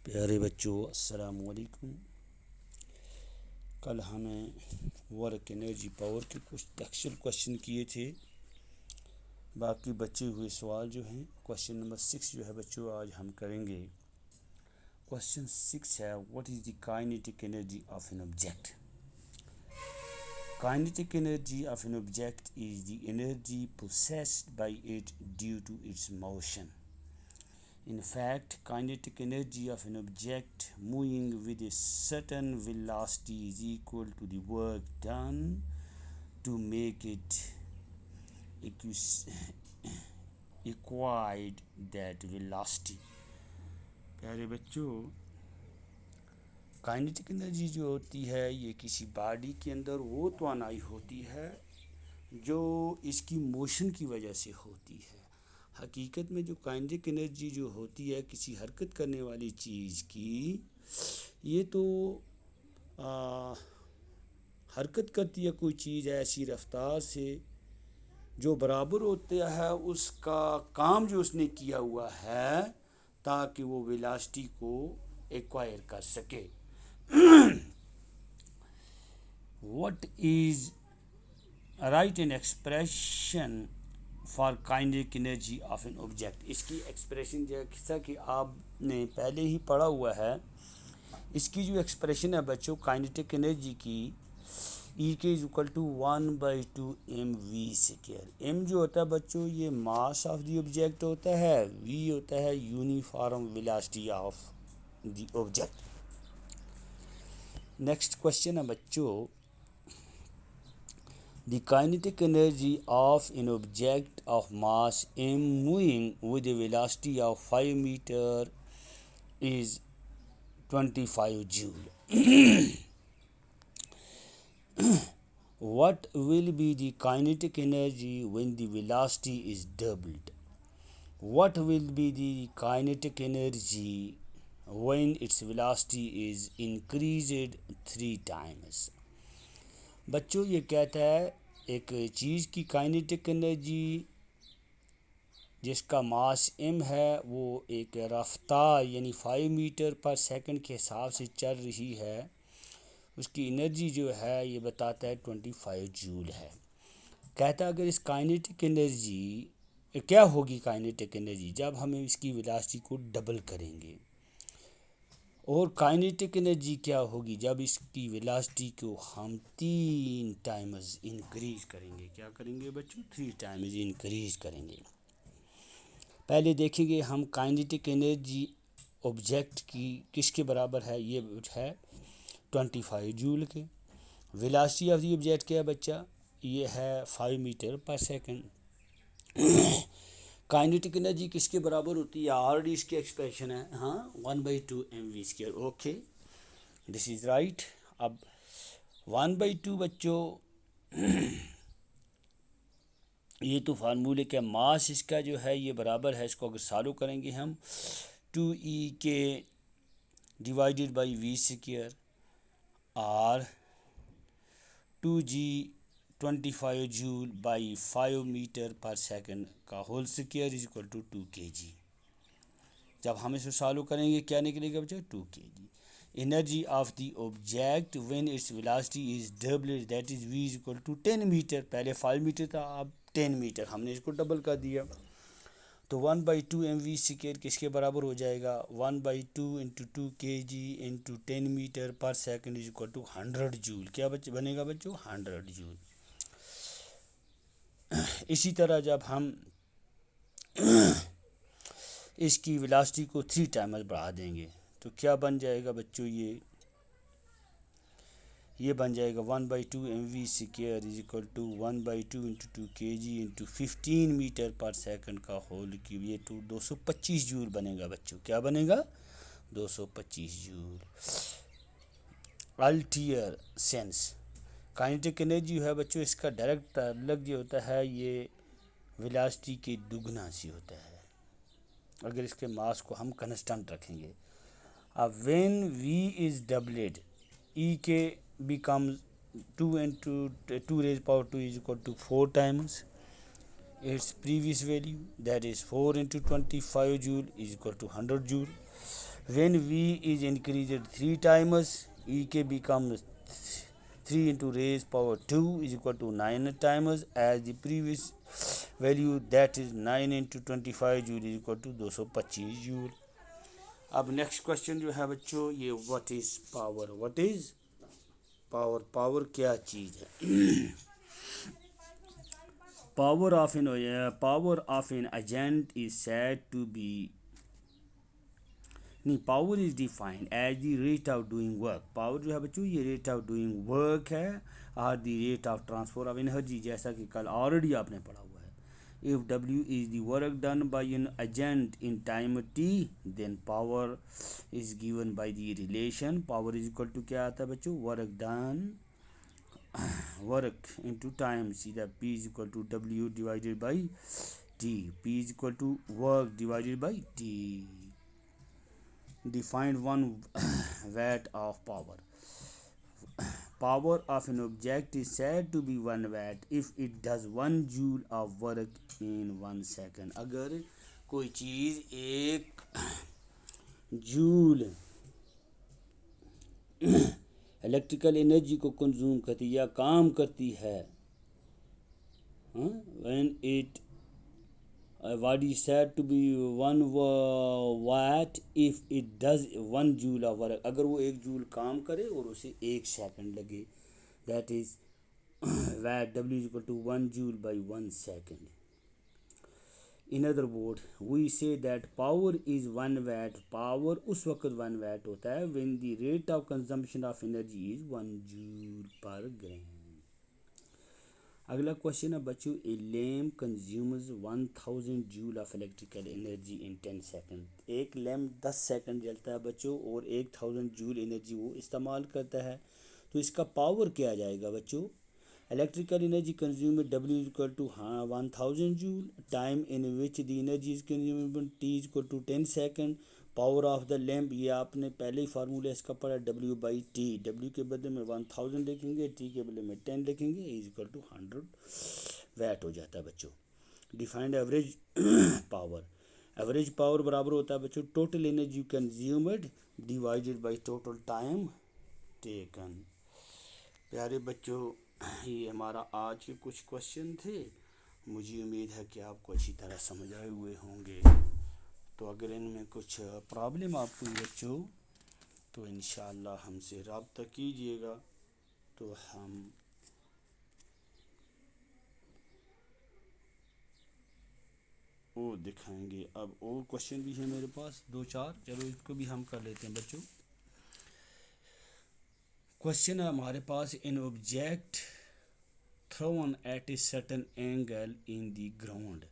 प्यारे बच्चों अस्सलाम वालेकुम। कल हमें वर्क एनर्जी पावर के कुछ टेक्सचुअल क्वेश्चन किए थे। बाकी बचे हुए सवाल जो हैं क्वेश्चन नंबर 6 जो है बच्चों आज हम करेंगे। क्वेश्चन 6 है, what is the kinetic energy of an object. Kinetic energy of an object is the energy possessed by it due to its motion. In fact, kinetic energy of an object moving with a certain velocity is equal to the work done to make it acquire that velocity. प्यारे बच्चों, kinetic energy जो होती है ये किसी body के अंदर वो तवानाई होती है जो इसकी मोशन की वजह से होती है। हकीकत में जो काइनेटिक एनर्जी जो होती है किसी हरकत करने वाली चीज़ की, ये तो हरकत करती है कोई चीज़ ऐसी रफ्तार से जो बराबर होता है उसका काम जो उसने किया हुआ है ताकि वो वेलोसिटी को एक्वायर कर सके। What is right an expression for kinetic energy of an object. इसकी एक्सप्रेशन जैसा कि आपने पहले ही पढ़ा हुआ है, इसकी जो एक्सप्रेशन है बच्चों काइनेटिक एनर्जी की, ई के is equal to 1/2 mv²। M जो होता है बच्चों ये मास ऑफ द ऑब्जेक्ट होता है, वी होता है uniform velocity of the object. Next question है बच्चों, the kinetic energy of an object of mass m moving with a velocity of 5 meter is 25 joule. What will be the kinetic energy when the velocity is doubled? What will be the kinetic energy when its velocity is increased 3 times? बच्चों ये कहता है एक चीज़ की kinetic energy जिसका मास m है वो एक रफ्तार यानी 5 मीटर पर सेकंड के हिसाब से चल रही है, उसकी एनर्जी जो है ये बताता है 25 जूल है। कहता है अगर इस काइनेटिक एनर्जी क्या होगी, काइनेटिक एनर्जी जब हम इसकी वेलोसिटी को डबल करेंगे, और काइनेटिक एनर्जी क्या होगी जब इसकी वेलोसिटी को हम 3 टाइम्स इंक्रीज करेंगे। क्या करेंगे बच्चों? 3 टाइम्स इंक्रीज करेंगे। पहले देखेंगे हम काइनेटिक एनर्जी ऑब्जेक्ट की किसके बराबर है, ये है 25 जूल के। वेलोसिटी ऑफ द ऑब्जेक्ट क्या है बच्चा, ये है 5 metre per second. Kinetic energy किसके बराबर होती है, ऑलरेडी इसकी एक्सप्रेशन है, हाँ 1/2 mv²। Okay, this is right. अब 1/2 बच्चों ये तो फार्मूले का मास इसका जो है ये बराबर है, इसको अगर सॉल्व करेंगे हम 2e के डिवाइडेड बाई v² और 2g 25 joule by 5 metre per second का whole square is equal to 2 kg। जब हम इसे सॉल्व करेंगे क्या निकलेगा बच्चों, 2 kg। Energy of the object when its velocity is doubled that is v is equal to 10 metre. पहले 5 मीटर था, अब 10 मीटर, हमने इसको डबल कर दिया तो 1/2 mv² किसके बराबर हो जाएगा, 1/2 into 2 kg into 10 metre per second is equal to 100 joule. क्या बनेगा बच्चों, 100 जूल। इसी तरह जब हम इसकी वेलोसिटी को 3 टाइम्स बढ़ा देंगे तो क्या बन जाएगा बच्चों, ये बन जाएगा 1/2 mv² is equal to 1/2 into 2 kg into 15 metre per second का होल क्यूब, ये 225 जूल बनेगा बच्चों। क्या बनेगा, 225 जूल। अल्टीयर सेंस काइनेटिक एनर्जी है बच्चों, इसका डायरेक्ट अलग जो होता है ये वेलोसिटी के दुगना सी होता है अगर इसके मास को हम कांस्टेंट रखेंगे। अब व्हेन v इज डबलेड e के becomes 2 into 2 raised power 2 is equal to 4 times its previous value, that is 4 into 25 joule is equal to 100 joule. When V is increased 3 times, EK becomes 3 into raised power 2 is equal to 9 times as the previous value, that is 9 into 25 joule is equal to 225 joule. अब next question जो है बच्चों, ये what is power. What is power. Power क्या चीज़ है. power of an agent is said to be. नहीं, power is defined as the rate of doing work. Power जो है बच्चों ये रेट ऑफ डूइंग वर्क है और the rate of transfer of energy, जैसा कि कल ऑलरेडी आपने पढ़ा हुआ है. If W is the work done by an agent in time T, then power is given by the relation. Power is equal to क्या आता है बच्चों, work done, work into time, सीधा P is equal to W divided by T. P is equal to work divided by T. Define 1 watt of power. Power of an object is said to be 1 watt if it does 1 joule of work in 1 second. अगर कोई चीज़ 1 joule electrical energy को consume करती या काम करती है, when it what is said to be 1 watt if it does 1 joule of work. अगर वो 1 जूल काम करे और उसे 1 सेकंड लगे, that is watt. W is equal to 1 joule by 1 second. In other words, we say that power is 1 watt. Power उस वक्त 1 watt होता है when the rate of consumption of energy is 1 joule per gram. अगला question है बच्चों, ए lamp consumes 1000 joule of electrical energy in 10 second. एक lamp 10 second जलता है बच्चों और 1000 जूल एनर्जी वो इस्तेमाल करता है. तो इसका पावर क्या आ जाएगा बच्चों. Electrical energy consume W is equal to 1000 joule. Time in which the energy is consume T is equal to 10 second. Power of the lamp, ये आपने पहले ही फार्मूला इसका पढ़ा, W बाई T. W के बदले में 1000 लिखेंगे, T के बदले में 10 लिखेंगे, इज इक्वल टू 100 वैट हो जाता है बच्चों. Defined average power. Average power बराबर होता है बच्चों total energy consumed divided by total time taken. प्यारे बच्चों, ये हमारा आज के कुछ क्वेश्चन थे. मुझे उम्मीद है कि आपको अच्छी तरह समझ आए हुए होंगे. तो अगर इनमें कुछ प्रॉब्लम आपको बच्चों तो इंशाअल्लाह हमसे रब्ता कीजिएगा, तो हम वो दिखाएंगे. अब और क्वेश्चन भी है मेरे पास 2-4, चलो इसको भी हम कर लेते हैं बच्चों. क्वेश्चन है हमारे पास, in object thrown at a certain angle in the ground.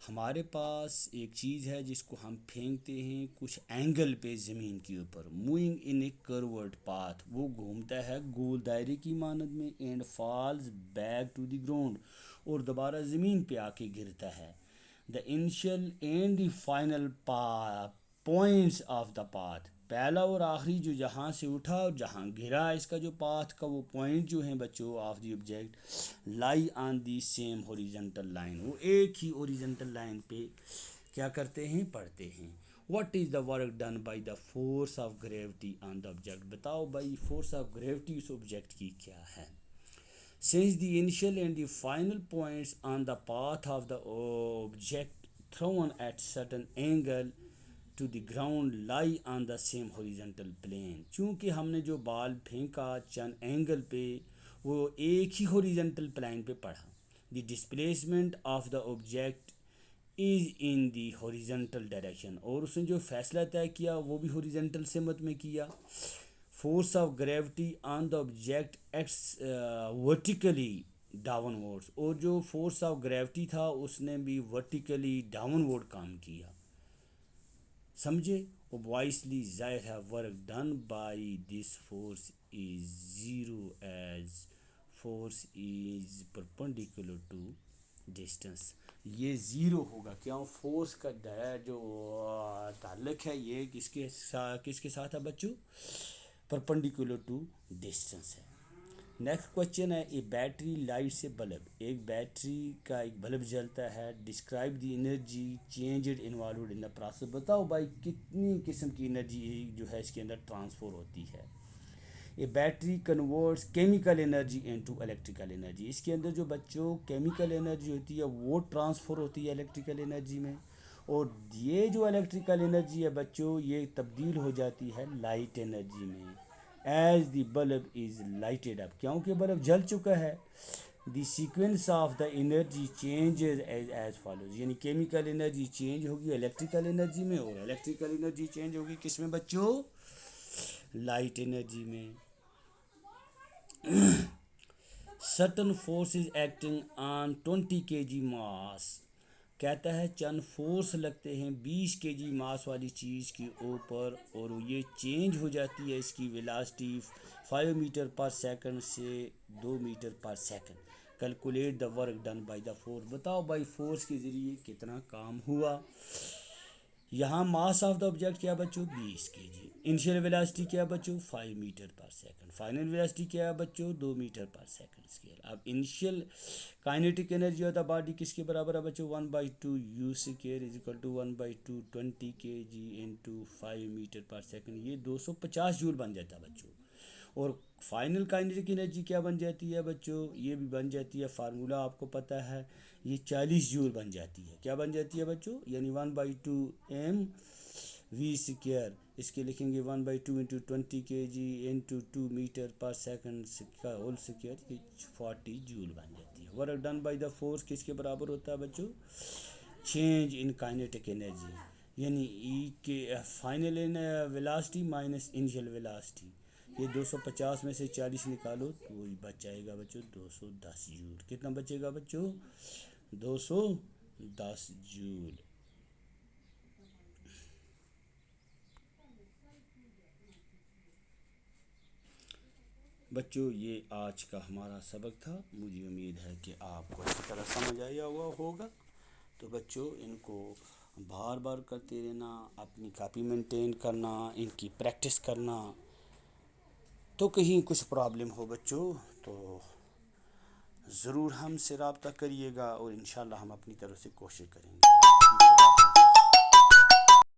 हमारे पास एक चीज़ है जिसको हम फेंकते हैं कुछ एंगल पे ज़मीन के ऊपर. Moving in a curved path, वो घूमता है गोल दायरे की मानद में. And falls back to the ground, और दोबारा ज़मीन पे आके गिरता है. The initial and the final points of the path, पहला और आखिरी जो जहाँ से उठा और जहाँ गिरा, इसका जो पाथ का वो पॉइंट जो हैं बच्चों of the object lie on the same horizontal line, वो एक ही हॉरिजॉन्टल लाइन पे क्या करते हैं, पढ़ते हैं. What is the work done by the force of gravity on the object. बताओ भाई फोर्स ऑफ ग्रेविटी उस ऑब्जेक्ट की क्या है. Since the initial and the final points on the path of the object thrown at certain angle to the ground lie on the same horizontal plane. चूँकि हमने जो ball फेंका चंद angle पे, वो एक ही हॉरिजॉन्टल प्लेन पे पड़ा. The displacement of the object is in the horizontal direction, और उसने जो फैसला तय किया वो भी हॉरिजॉन्टल सिमत में किया. Force of gravity on the object acts vertically downwards, और जो फोर्स ऑफ ग्रेविटी था उसने भी वर्टिकली डाउनवर्ड काम किया. समझे. ऑब्वियसली जाहिर है work done by this force is zero as force is perpendicular to distance. ये ज़ीरो होगा क्यों, फोर्स का जो ताल्लुक है ये किसके साथ है बच्चों, परपेंडिकुलर टू डिस्टेंस है. नेक्स्ट क्वेश्चन है, a battery lights A bulb, एक बैटरी का एक बल्ब जलता है, describe the energy changed involved in the process, बताओ भाई कितनी किस्म की एनर्जी जो है इसके अंदर ट्रांसफ़र होती है। A battery converts chemical energy into electrical energy, इसके अंदर जो बच्चों केमिकल एनर्जी होती है वो ट्रांसफ़र होती है इलेक्ट्रिकल एनर्जी में, और ये जो इलेक्ट्रिकल एनर्जी है बच्चों ये तब्दील हो जाती है लाइट एनर्जी में as the bulb is lighted up, क्योंकि बल्ब जल चुका है। The sequence of the energy changes as follows, यानी केमिकल एनर्जी चेंज होगी इलेक्ट्रिकल एनर्जी में, और इलेक्ट्रिकल एनर्जी चेंज होगी किस में बच्चों, लाइट एनर्जी में। Certain force is acting on 20 kg mass, कहता है चंद फोर्स लगते हैं 20 kg मास वाली चीज़ के ऊपर, और ये चेंज हो जाती है इसकी वेलोसिटी 5 मीटर पर सेकंड से 2 metre per second. Calculate the work done by the force, बताओ भाई फोर्स के ज़रिए कितना काम हुआ। यहाँ मास ऑफ द ऑब्जेक्ट क्या बच्चों 20 kg, इनिशियल वेलोसिटी क्या बच्चों 5 metre per second, final velocity क्या है बच्चों 2 मीटर पर सेकंड स्केयर। अब initial kinetic energy of the body किसके बराबर है बच्चों 1/2 u square is equal to 1/2 20 kg into 5 metre per second, ये 250 जूल बन जाता है बच्चों। और फाइनल काइनेटिक एनर्जी क्या बन जाती है बच्चों, ये भी बन जाती है, फार्मूला आपको पता है, ये 40 जूल बन जाती है। क्या बन जाती है बच्चों, यानी 1/2 mv स्क्वायर, इसके लिखेंगे 1/2 into 20 kg into 2 metre per second का होल स्क्वायर, ये 40 जूल बन जाती है। Work done by the force किसके बराबर होता है बच्चों, चेंज इन काइनेटिक एनर्जी, यानी ई के final in velocity minus initial velocity, ये 250 में से 40 निकालो तो वही बच जाएगा बच्चों 210 जूल। कितना बचेगा बच्चों 210 जूल। बच्चों ये आज का हमारा सबक था, मुझे उम्मीद है कि आपको अच्छी तरह समझ आया हुआ होगा। तो बच्चों इनको बार बार करते रहना, अपनी कॉपी मेंटेन करना, इनकी प्रैक्टिस करना, तो कहीं कुछ प्रॉब्लम हो बच्चों तो ज़रूर हमसे रब्ता करिएगा, और इंशाल्लाह हम अपनी तरफ से कोशिश करेंगे।